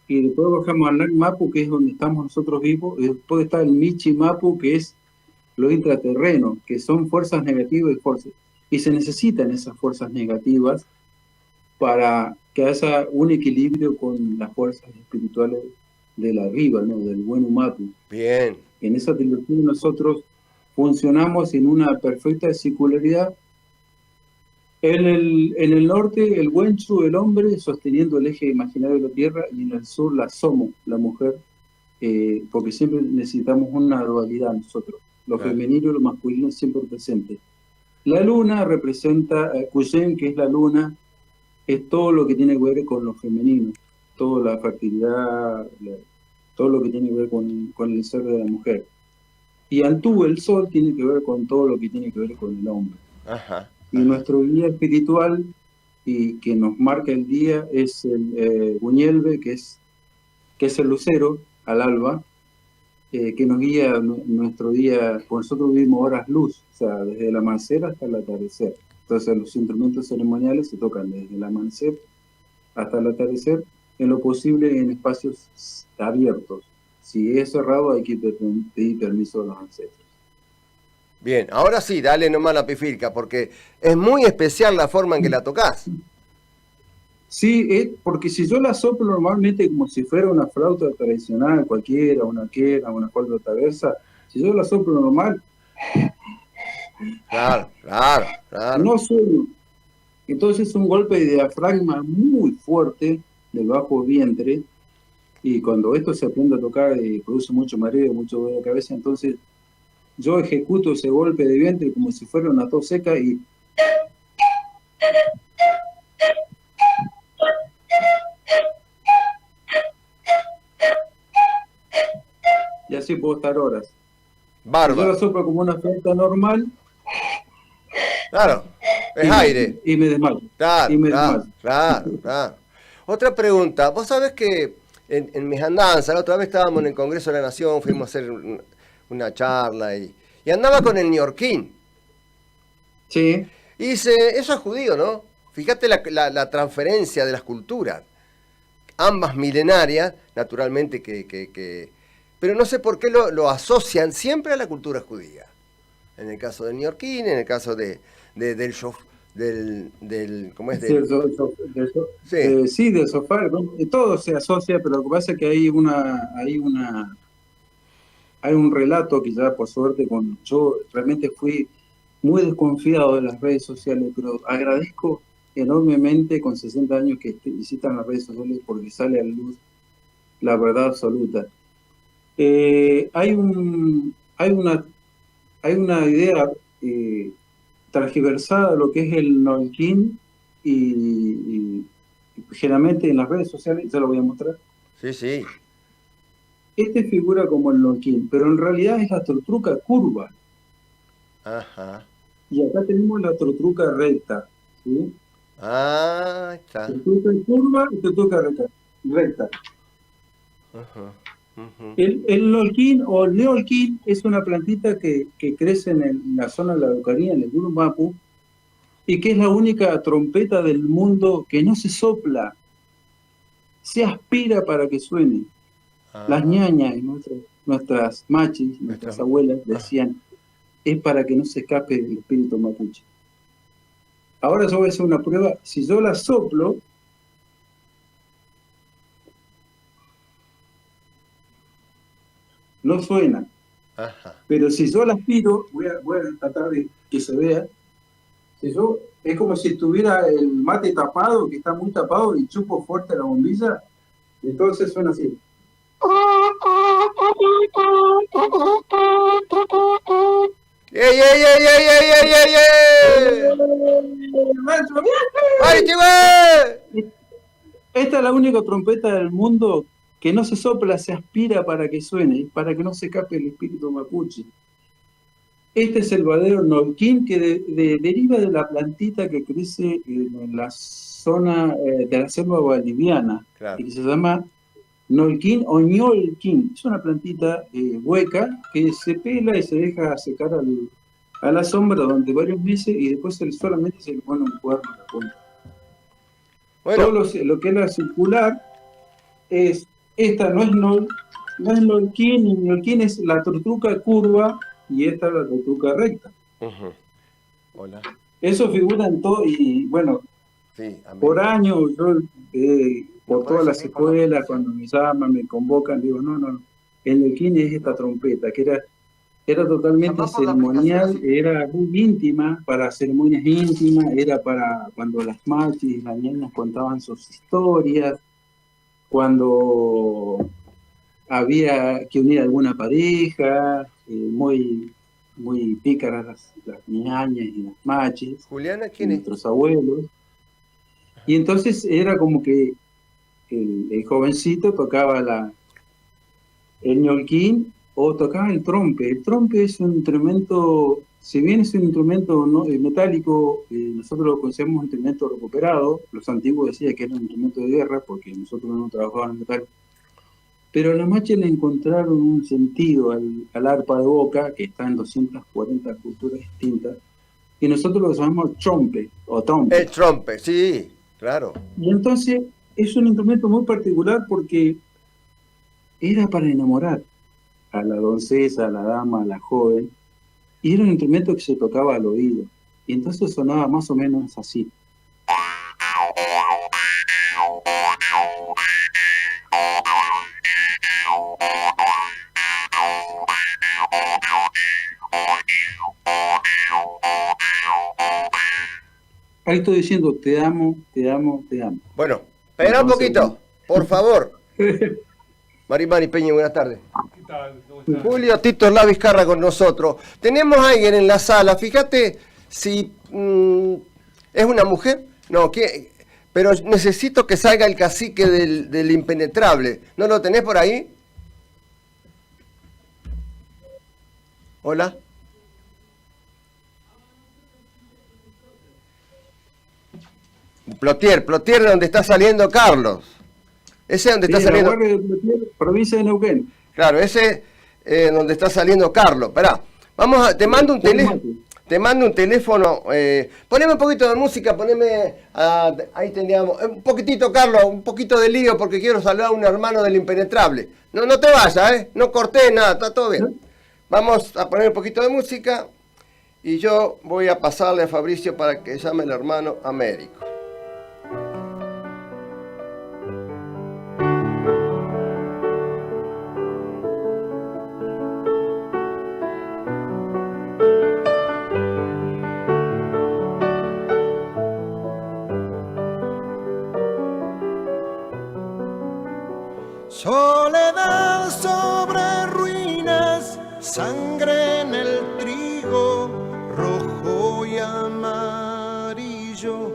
Y después bajamos al Nak Mapu, que es donde estamos nosotros vivos, y después está el Michi Mapu, que es lo intraterreno, que son fuerzas negativas y fuerzas. Y se necesitan esas fuerzas negativas para que haya un equilibrio con las fuerzas espirituales del arriba, ¿no? Del buen Mapu. Bien. En esa trilogía nosotros funcionamos en una perfecta circularidad. En el norte, el Wenchu, el hombre, sosteniendo el eje imaginario de la tierra, y en el sur, la Somo, la mujer, porque siempre necesitamos una dualidad nosotros. Lo femenino y lo masculino siempre presente. La luna representa Kuyen, que es la luna, es todo lo que tiene que ver con lo femenino, toda la fertilidad, todo lo que tiene que ver con el ser de la mujer. Y Antú, el sol, tiene que ver con todo lo que tiene que ver con el hombre. Y nuestro guía espiritual, y que nos marca el día, es el Buñelve, que es el lucero, al alba, que nos guía nuestro día. Pues nosotros vivimos horas luz, o sea, desde el amanecer hasta el atardecer. Entonces los instrumentos ceremoniales se tocan desde el amanecer hasta el atardecer, en lo posible en espacios abiertos. Si es cerrado hay que pedir permiso a los ancestros. Bien, ahora sí, dale nomás la pifilca, porque es muy especial la forma en que la tocas. Sí, porque si yo la soplo normalmente como si fuera una flauta tradicional, cualquiera, una quena, una cuerda traversa, si yo la soplo normal... Claro. No suena. Entonces es un golpe de diafragma muy fuerte del bajo vientre, y cuando esto se aprende a tocar produce mucho mareo, mucho dolor de cabeza. Entonces yo ejecuto ese golpe de vientre como si fuera una tos seca y así puedo estar horas. Bárbaro. Yo la soplo como una flauta normal. Claro, es aire. Y me desmayo. Claro. Otra pregunta. Vos sabés que en mis andanzas, la otra vez estábamos en el Congreso de la Nación, fuimos a hacer una charla y andaba con el neoyorquín. Sí. Y dice, eso es judío, ¿no? Fíjate la transferencia de las culturas. Ambas milenarias, naturalmente pero no sé por qué lo asocian siempre a la cultura judía. En el caso del neoyorquín, en el caso del ¿cómo es? Del sofá, todo se asocia, pero lo que pasa es que hay un relato que ya por suerte yo realmente fui muy desconfiado de las redes sociales, pero agradezco enormemente con 60 años que visitan las redes sociales porque sale a la luz la verdad absoluta. Hay una idea transgiversada de lo que es el Nolquín y generalmente en las redes sociales, ya lo voy a mostrar. Sí. Este figura como el Nolquín, pero en realidad es la tortruca curva. Ajá. Y acá tenemos la tortruca recta. ¿Sí? Ah, está. Tortruca curva y tortruca recta. Ajá. El Nolquín o el neolquín es una plantita que crece en la zona de la Araucanía, en el Urumapu, y que es la única trompeta del mundo que no se sopla, se aspira para que suene. Las ñañas, nuestras machis, nuestras abuelas decían, es para que no se escape el espíritu mapuche. Ahora yo voy a hacer una prueba. Si yo la soplo, no suena. Ajá. Pero si yo la aspiro, voy a tratar de que se vea. Si yo, es como si tuviera el mate tapado, que está muy tapado, y chupo fuerte la bombilla, entonces suena así. ¡Ey, ey, ey, ey, ey, ey, ey, ey! Esta es la única trompeta del mundo que no se sopla, se aspira para que suene, para que no se escape el espíritu mapuche. Este es el verdadero Nolquín, que deriva de la plantita que crece en la zona de la selva boliviana, Claro. y que se llama Nolquín o ñolquín. Es una plantita hueca que se pela y se deja secar a la sombra durante varios meses y después solamente se le pone un cuerno a la punta. Bueno. Todo lo que es la circular, esta no es Nolquín, ni Nolquín es la tortuga curva y esta es la tortuga recta. Hola. Eso figura en todo, y bueno, Sí, por años yo por todas las escuelas, cuando me llaman, me convocan, digo, no, el Nolquín es esta trompeta, que era totalmente ceremonial, era muy íntima, para ceremonias íntimas, era para cuando las machis y las niñas contaban sus historias, cuando había que unir alguna pareja, muy pícaras las ñañas y las machis, Juliana, ¿quién es? nuestros abuelos. Y entonces era como que el jovencito tocaba el ñolquín o tocaba el trompe. El trompe es un instrumento, si bien es un instrumento metálico, nosotros lo consideramos un instrumento recuperado. Los antiguos decían que era un instrumento de guerra porque nosotros no trabajábamos en metal. Pero a la macha le encontraron un sentido al arpa de boca, que está en 240 culturas distintas, y nosotros lo llamamos trompe o trompe. El trompe, sí, claro. Y entonces es un instrumento muy particular porque era para enamorar a la doncella, a la dama, a la joven, y era un instrumento que se tocaba al oído. Y entonces sonaba más o menos así. Ahí estoy diciendo, te amo, te amo, te amo. Bueno, espera un poquito, por favor. Marimari Peña, buenas tardes. Julio Tito La Vizcarra con nosotros. Tenemos a alguien en la sala, fíjate si es una mujer. No, pero necesito que salga el cacique del impenetrable. ¿No lo tenés por ahí? Hola. Plotier, donde está saliendo Carlos. Ese es donde está saliendo. La Guardia de Plotier, provincia de Neuquén. Claro, ese es donde está saliendo Carlos. Esperá, te mando un teléfono. Poneme un poquito de música, ahí tendríamos. Un poquitito, Carlos, un poquito de lío porque quiero saludar a un hermano del impenetrable. No te vayas, no corté nada, está todo bien. Vamos a poner un poquito de música y yo voy a pasarle a Fabricio para que llame al hermano Américo. Soledad sobre ruinas, sangre en el trigo, rojo y amarillo,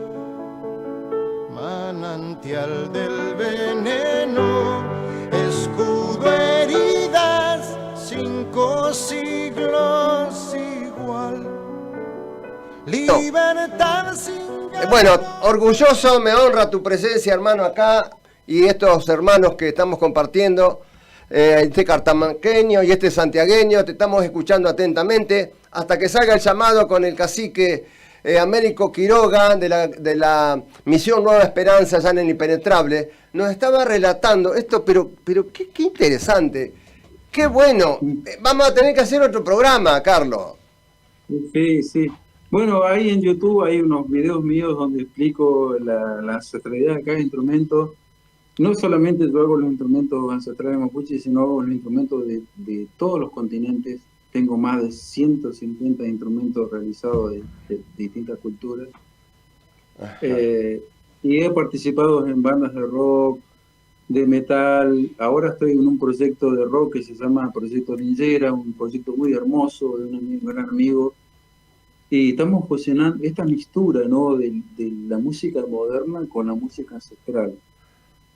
manantial del veneno, escudo heridas, 5 siglos igual, libertad sin ganas. Bueno, orgulloso, me honra tu presencia, hermano, acá. Y estos hermanos que estamos compartiendo, este cartamanqueño y este santiagueño, te estamos escuchando atentamente hasta que salga el llamado con el cacique Américo Quiroga, de la Misión Nueva Esperanza, allá en el Impenetrable, nos estaba relatando esto, pero qué interesante, qué bueno. Vamos a tener que hacer otro programa, Carlos. Sí, sí. Bueno, ahí en YouTube hay unos videos míos donde explico la ancestralidad de cada instrumento. No solamente yo hago los instrumentos ancestrales mapuche, sino hago los instrumentos de todos los continentes. Tengo más de 150 instrumentos realizados de distintas culturas. Y he participado en bandas de rock, de metal. Ahora estoy en un proyecto de rock que se llama Proyecto Lingera, un proyecto muy hermoso de un gran amigo. Y estamos fusionando esta mixtura, ¿no?, de la música moderna con la música ancestral.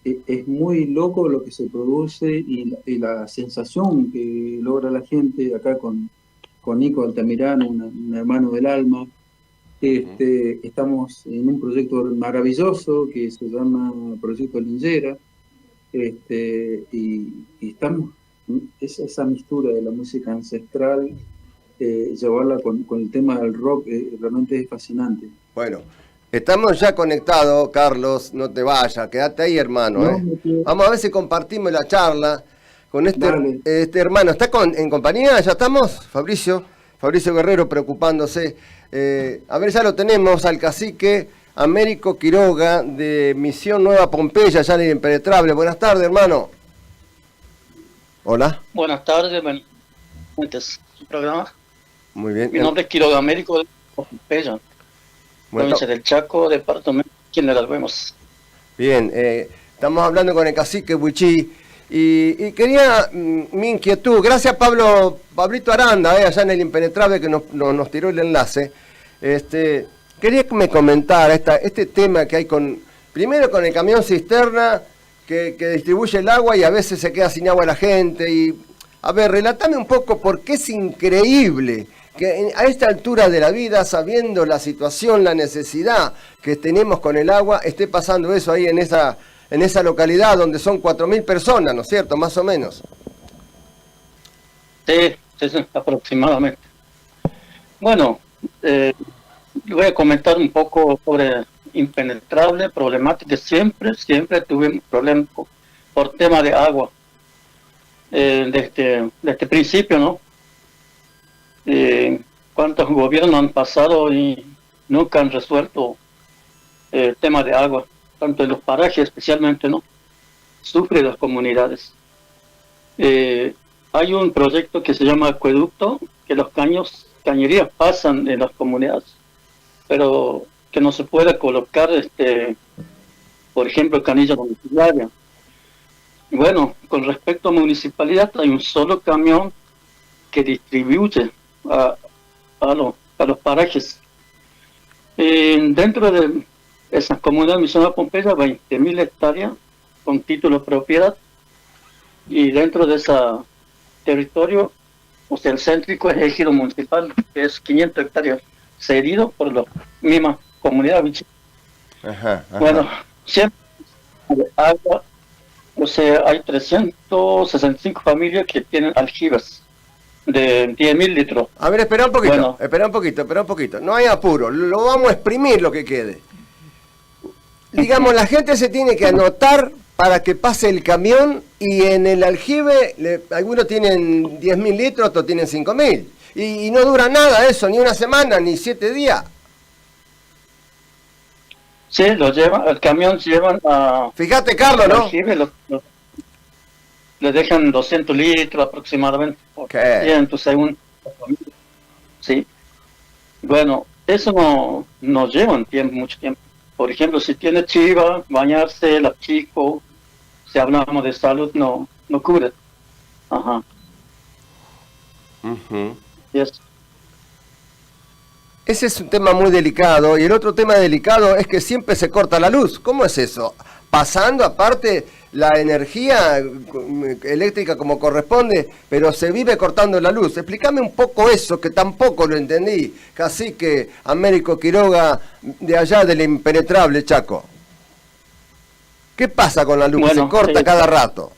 Es muy loco lo que se produce y la sensación que logra la gente acá con Nico Altamirano, un hermano del alma. Estamos en un proyecto maravilloso que se llama Proyecto Lingera, y estamos, esa mixtura de la música ancestral, llevarla con el tema del rock, realmente es fascinante. Bueno, estamos ya conectados, Carlos, no te vayas, quédate ahí, hermano. Vamos a ver si compartimos la charla con este hermano. ¿Está en compañía? ¿Ya estamos? Fabricio Guerrero preocupándose. A ver, ya lo tenemos al cacique Américo Quiroga de Misión Nueva Pompeya, allá en el Impenetrable. Buenas tardes, hermano. Hola. Buenas tardes, buenas programa. Muy bien. Mi nombre es Quiroga Américo de Pompeya, provincia del Chaco, departamento General Vemos. Bien, estamos hablando con el cacique Huichí y quería mi inquietud, gracias Pablito Aranda, allá en el Impenetrable que nos tiró el enlace. Quería que me comentara este tema que hay primero con el camión cisterna que distribuye el agua y a veces se queda sin agua la gente. Y a ver, relatame un poco porque es increíble que a esta altura de la vida, sabiendo la situación, la necesidad que tenemos con el agua, esté pasando eso ahí en esa localidad donde son 4.000 personas, ¿no es cierto? Más o menos. Sí, aproximadamente. Bueno, voy a comentar un poco sobre Impenetrable, problemática. Siempre tuvimos problemas por tema de agua. Desde este principio, ¿no? Cuántos gobiernos han pasado y nunca han resuelto el tema de agua, tanto en los parajes especialmente, ¿no? Sufren las comunidades. Hay un proyecto que se llama Acueducto, que los cañerías pasan en las comunidades, pero que no se puede colocar, por ejemplo, canilla domiciliaria. Bueno, con respecto a municipalidad, hay un solo camión que distribuye a los parajes. Dentro de esas comunidades, Misión Nueva Pompeya, 20.000 hectáreas con título de propiedad, y dentro de ese territorio, o sea, el céntrico es el ejido municipal, que es 500 hectáreas, cedido por la misma comunidad. Bueno, siempre agua. O sea, hay 365 familias que tienen aljibas de 10.000 litros. A ver, espera un poquito. No hay apuro, lo vamos a exprimir lo que quede. Digamos, la gente se tiene que anotar para que pase el camión y en el aljibe, algunos tienen 10.000 litros, otros tienen 5.000. Y no dura nada eso, ni una semana, ni 7 días. Sí, el camión llevan a... Fíjate, Carlos, ¿no? Le dejan 200 litros aproximadamente. Según... Sí. Bueno, eso no lleva mucho tiempo. Por ejemplo, si tiene chiva, bañarse, la chico, si hablamos de salud, no cubre. Ajá. Yes. Ese es un tema muy delicado, y el otro tema delicado es que siempre se corta la luz. ¿Cómo es eso? Pasando aparte la energía eléctrica como corresponde, pero se vive cortando la luz. Explícame un poco eso, que tampoco lo entendí. Cacique Américo Quiroga, de allá del Impenetrable, Chaco. ¿Qué pasa con la luz? Bueno, se corta cada rato.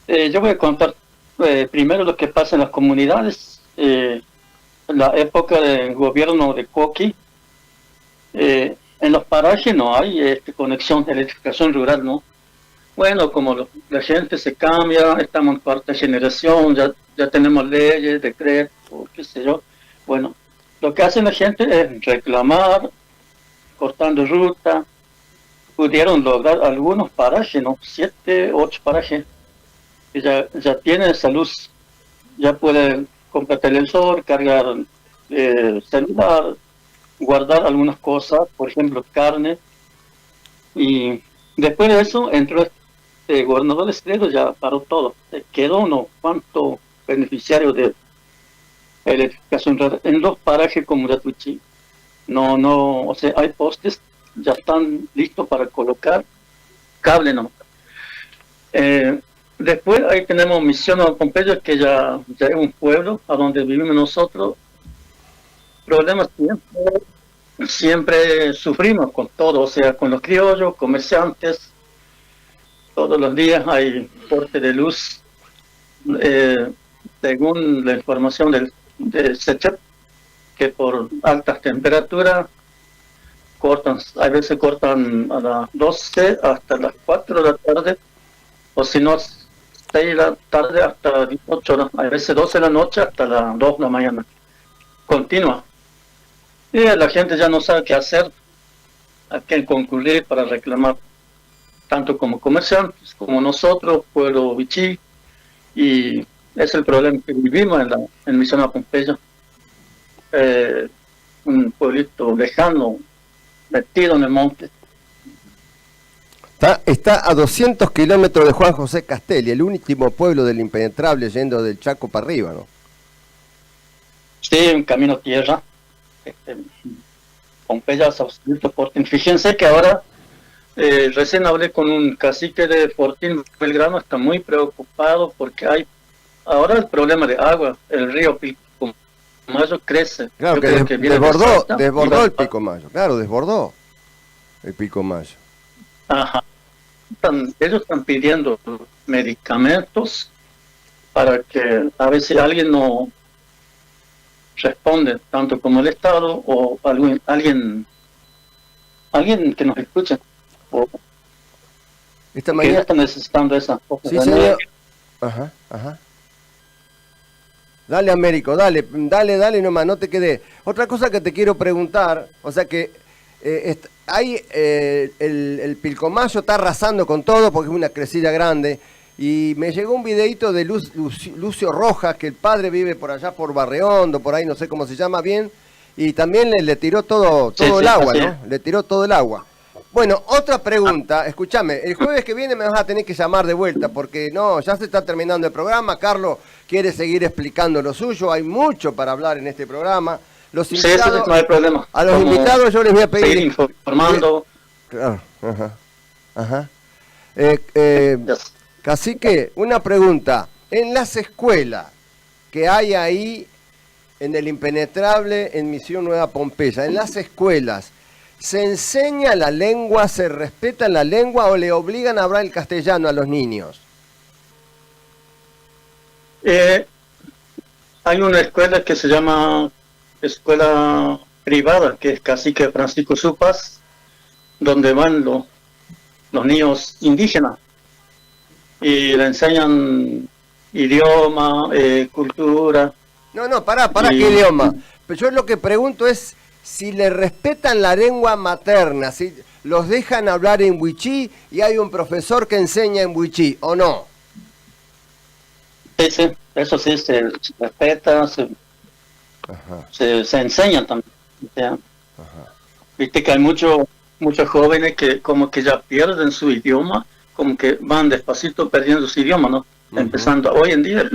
Yo voy a contar primero lo que pasa en las comunidades. la época del gobierno de Coqui, en los parajes no hay conexión de electrificación rural, ¿no? Bueno, como la gente se cambia, estamos en cuarta generación, ya tenemos leyes, decretos, qué sé yo. Bueno, lo que hace la gente es reclamar, cortando ruta. Pudieron lograr algunos parajes, ¿no? 7, 8 parajes, que ya tienen esa luz. Ya pueden comprar televisor, cargar celular, guardar algunas cosas, por ejemplo, carne. Y después de eso entró el gobernador Estrello, ya paró todo. Quedó unos cuantos beneficiarios de electrificación en los parajes como Yatuichi. No, o sea, hay postes, ya están listos para colocar cable, no. Después ahí tenemos Misión Nueva Pompeya, que ya es un pueblo a donde vivimos nosotros. Problemas siempre sufrimos con todo, o sea, con los criollos, comerciantes. Todos los días hay corte de luz. Según la información del CECHEP, que por altas temperaturas a veces cortan a las 12 hasta las 4 de la tarde, o si no, 6 de la tarde hasta las 18 horas, a veces 12 de la noche hasta las 2 de la mañana. Continua. Y la gente ya no sabe qué hacer, a quién concurrir para reclamar, tanto como comerciantes, como nosotros, pueblo Wichí, y es el problema que vivimos en Misión Nueva Pompeya. Un pueblito lejano, metido en el monte. Está a 200 kilómetros de Juan José Castelli, el último pueblo del impenetrable yendo del Chaco para arriba, ¿no? Sí, un camino tierra. Pompeya es absoluto Fortín. Fíjense que ahora, recién hablé con un cacique de Fortín Belgrano, está muy preocupado porque hay ahora el problema de agua, el río Pilcomayo crece. Claro, que desbordó el Pilcomayo, claro, desbordó el Pilcomayo. Ajá. Ellos están pidiendo medicamentos para que a ver si alguien no responde, tanto como el Estado o alguien que nos escuche. Esta que mañana ya está necesitando esas cosas. Sí, señor. Ajá. Dale, Américo, dale nomás, no te quedes. Otra cosa que te quiero preguntar, o sea que el Pilcomayo está arrasando con todo porque es una crecida grande, y me llegó un videito de Lucio Rojas, que el padre vive por allá por Barreondo, por ahí no sé cómo se llama bien, y también le tiró todo el agua, ¿no? Le tiró todo el agua. Bueno, otra pregunta, escúchame, el jueves que viene me vas a tener que llamar de vuelta porque no, ya se está terminando el programa, Carlos quiere seguir explicando lo suyo, hay mucho para hablar en este programa. Los invitados, sí, no hay problema. A los invitados yo les voy a pedir... Seguir informando. Claro, ajá. Cacique, una pregunta, en las escuelas que hay ahí en el Impenetrable, en Misión Nueva Pompeya, en las escuelas, ¿se enseña la lengua, se respeta la lengua o le obligan a hablar el castellano a los niños? Hay una escuela que se llama escuela privada, que es Cacique Francisco Supas, donde van los niños indígenas y le enseñan idioma, cultura. No, pará, ¿qué idioma? Pero yo lo que pregunto es si le respetan la lengua materna, si los dejan hablar en wichí y hay un profesor que enseña en wichí, ¿o no? Sí, eso sí, se respeta, se enseña también. O sea, viste que hay muchos jóvenes que como que ya pierden su idioma, como que van despacito perdiendo su idioma, ¿no? Empezando hoy en día,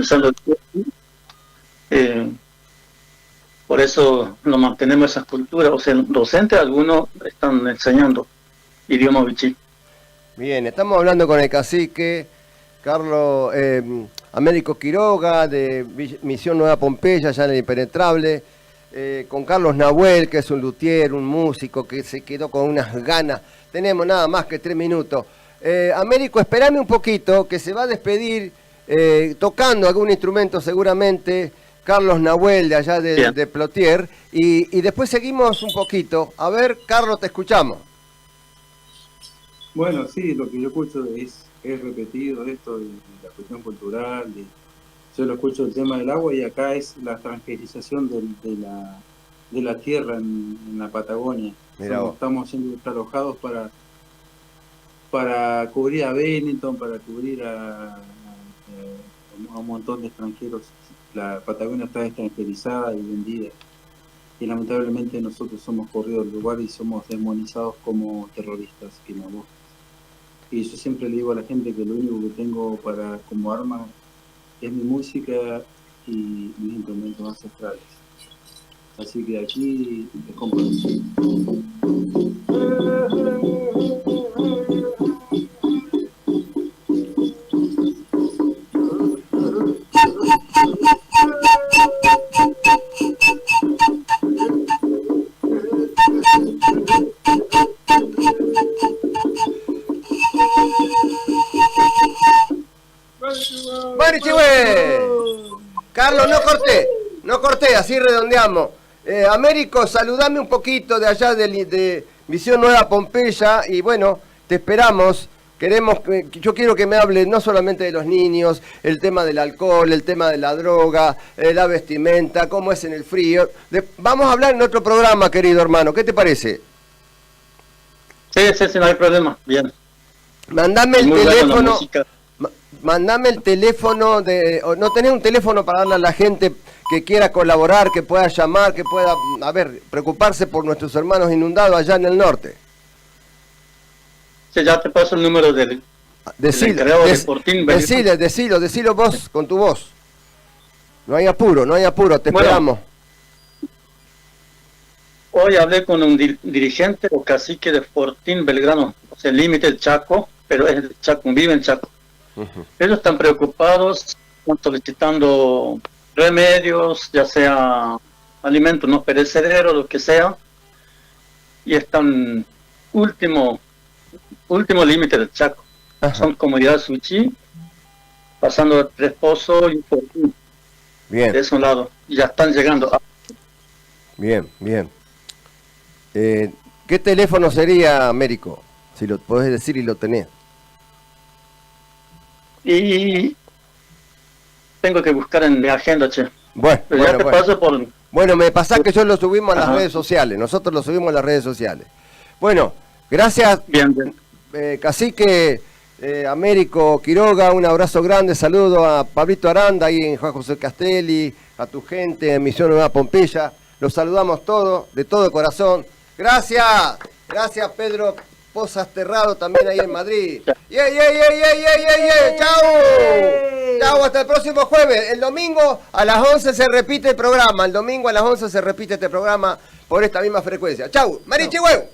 por eso lo mantenemos esas culturas. O sea, docentes algunos están enseñando idioma wichí. Bien, estamos hablando con el cacique Carlos Américo Quiroga de Misión Nueva Pompeya, ya en el Impenetrable, con Carlos Nahuel, que es un luthier, un músico que se quedó con unas ganas. Tenemos nada más que 3 minutos. Américo, espérame un poquito, que se va a despedir tocando algún instrumento seguramente Carlos Nahuel de allá de Plotier, y después seguimos un poquito. A ver, Carlos, te escuchamos. Bueno, sí, lo que yo escucho es repetido esto de la cuestión cultural, yo lo escucho el tema del agua y acá es la transgerización de la tierra en la Patagonia. Estamos siendo desalojados para cubrir a Benetton, para cubrir a un montón de extranjeros. La Patagonia está extranjerizada y vendida. Y lamentablemente nosotros somos corridos del lugar y somos demonizados como terroristas quimabostes. Y yo siempre le digo a la gente que lo único que tengo como arma es mi música y mis instrumentos ancestrales. Así que aquí es compromiso. Carlos, no corté, así redondeamos. Américo, saludame un poquito de allá de Misión Nueva Pompeya y bueno, te esperamos. Yo quiero que me hable no solamente de los niños, el tema del alcohol, el tema de la droga, la vestimenta, cómo es en el frío. Vamos a hablar en otro programa, querido hermano. ¿Qué te parece? Sí, no hay problema. Bien. Mandame el teléfono. Mandame el teléfono ¿no tenés un teléfono para darle a la gente que quiera colaborar, que pueda llamar, que pueda, preocuparse por nuestros hermanos inundados allá en el norte? Sí, ya te paso el número del encargado de Fortín. Decilo vos, con tu voz. No hay apuro, te esperamos. Hoy hablé con un dirigente o cacique de Fortín Belgrano, o sea, el límite del Chaco, pero es el Chaco, vive en Chaco. Ellos están preocupados, están solicitando remedios, ya sea alimentos no perecederos, lo que sea, y están último límite del Chaco. Son comunidad Suchi, pasando Tres Pozos y Fortín. Bien. De ese lado, y ya están llegando. Bien. ¿Qué teléfono sería, Américo? Si lo podés decir y lo tenés. Y tengo que buscar en mi agenda, che. Bueno, me pasás que yo lo subimos a las redes sociales. Nosotros lo subimos a las redes sociales. Bueno, gracias. Bien. Cacique Américo Quiroga, un abrazo grande. Saludo a Pablito Aranda ahí en Juan José Castelli, a tu gente en Misión Nueva Pompeya. Los saludamos todos, de todo corazón. Gracias Pedro Pozas Terrado también ahí en Madrid. Chau, hasta el próximo jueves. El domingo a las 11 se repite el programa. El domingo a las 11 se repite este programa por esta misma frecuencia. Chau, Marichi Huevo.